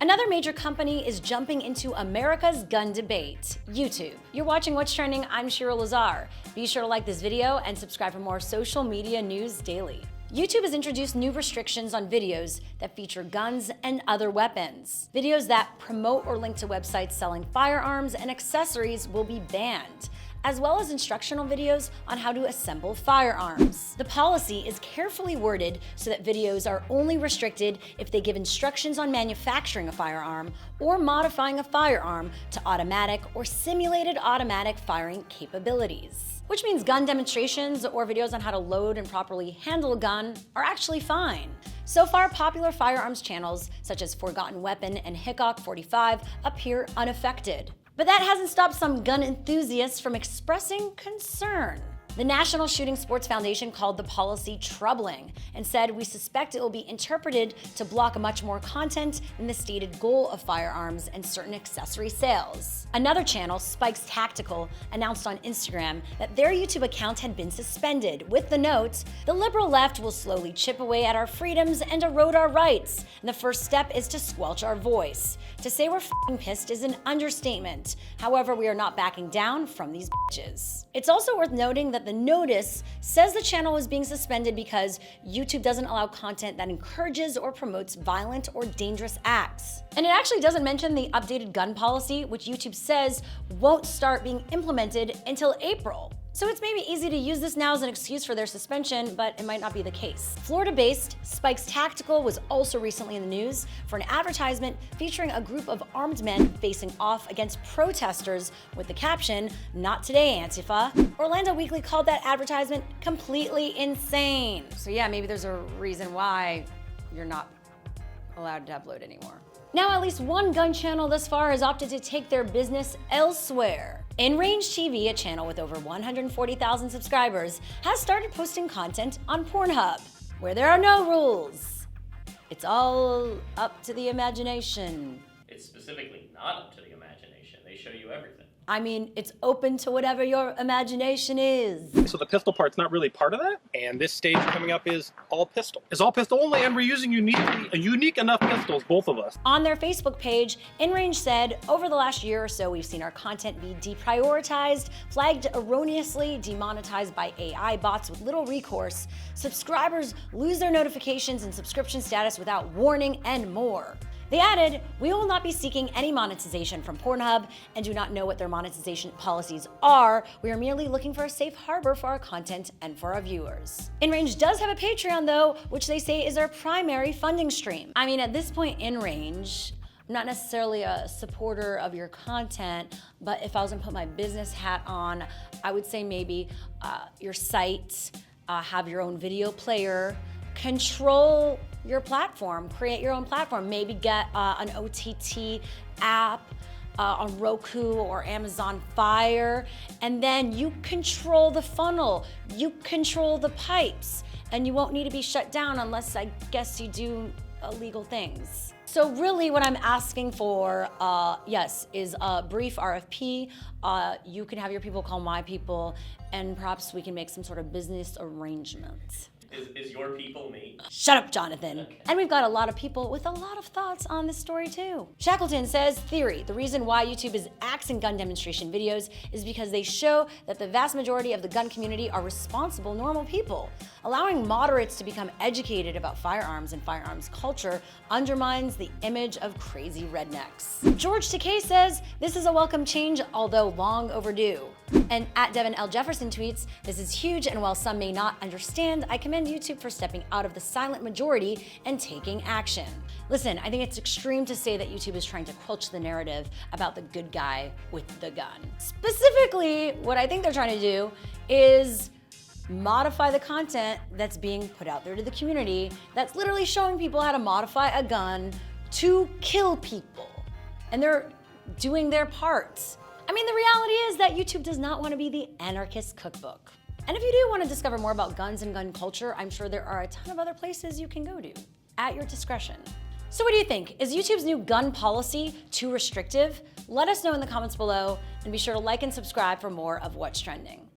Another major company is jumping into America's gun debate, YouTube. You're watching What's Trending, I'm Shira Lazar. Be sure to like this video and subscribe for more social media news daily. YouTube has introduced new restrictions on videos that feature guns and other weapons. Videos that promote or link to websites selling firearms and accessories will be banned, as well as instructional videos on how to assemble firearms. The policy is carefully worded so that videos are only restricted if they give instructions on manufacturing a firearm or modifying a firearm to automatic or simulated automatic firing capabilities. Which means gun demonstrations or videos on how to load and properly handle a gun are actually fine. So far, popular firearms channels such as Forgotten Weapon and Hickok 45 appear unaffected. But that hasn't stopped some gun enthusiasts from expressing concern. The National Shooting Sports Foundation called the policy troubling and said, "We suspect it will be interpreted to block much more content than the stated goal of firearms and certain accessory sales." Another channel, Spike's Tactical, announced on Instagram that their YouTube account had been suspended with the note, "The liberal left will slowly chip away at our freedoms and erode our rights, and the first step is to squelch our voice. To say we're f***ing pissed is an understatement. However, we are not backing down from these bitches." It's also worth noting that the notice says the channel was being suspended because YouTube doesn't allow content that encourages or promotes violent or dangerous acts. And it actually doesn't mention the updated gun policy, which YouTube says won't start being implemented until April. So it's maybe easy to use this now as an excuse for their suspension, but it might not be the case. Florida-based Spike's Tactical was also recently in the news for an advertisement featuring a group of armed men facing off against protesters with the caption, "Not today, Antifa." Orlando Weekly called that advertisement completely insane. So yeah, maybe there's a reason why you're not allowed to upload anymore. Now, at least one gun channel thus far has opted to take their business elsewhere. InRange TV, a channel with over 140,000 subscribers, has started posting content on Pornhub, where there are no rules. It's all up to the imagination. It's specifically not up to the imagination. They show you everything. I mean, it's open to whatever your imagination is. So the pistol part's not really part of that? And this stage coming up is all pistol. It's all pistol only, and we're using unique enough pistols, both of us. On their Facebook page, InRange said, "Over the last year or so, we've seen our content be deprioritized, flagged erroneously, demonetized by AI bots with little recourse. Subscribers lose their notifications and subscription status without warning, and more." They added, "We will not be seeking any monetization from Pornhub and do not know what their monetization policies are. We are merely looking for a safe harbor for our content and for our viewers." InRange does have a Patreon though, which they say is their primary funding stream. I mean, at this point, InRange, I'm not necessarily a supporter of your content, but if I was gonna put my business hat on, I would say maybe your site, have your own video player, control your platform, create your own platform, maybe get an OTT app on Roku or Amazon Fire, and then you control the funnel, you control the pipes, and you won't need to be shut down unless, I guess, you do illegal things. So really what I'm asking for, yes, is a brief RFP. You can have your people call my people, and perhaps we can make some sort of business arrangement. Is your people me? Shut up, Jonathan. Okay. And we've got a lot of people with a lot of thoughts on this story too. Shackleton says, "Theory, the reason why YouTube is axing gun demonstration videos is because they show that the vast majority of the gun community are responsible, normal people. Allowing moderates to become educated about firearms and firearms culture undermines the image of crazy rednecks." George Takei says, "This is a welcome change, although long overdue." And at Devin L. Jefferson tweets, "This is huge, and while some may not understand, I commend YouTube for stepping out of the silent majority and taking action." Listen, I think it's extreme to say that YouTube is trying to quench the narrative about the good guy with the gun. Specifically, what I think they're trying to do is modify the content that's being put out there to the community that's literally showing people how to modify a gun to kill people. And they're doing their part. I mean, the reality is that YouTube does not want to be the anarchist cookbook. And if you do want to discover more about guns and gun culture, I'm sure there are a ton of other places you can go to at your discretion. So what do you think? Is YouTube's new gun policy too restrictive? Let us know in the comments below, and be sure to like and subscribe for more of What's Trending.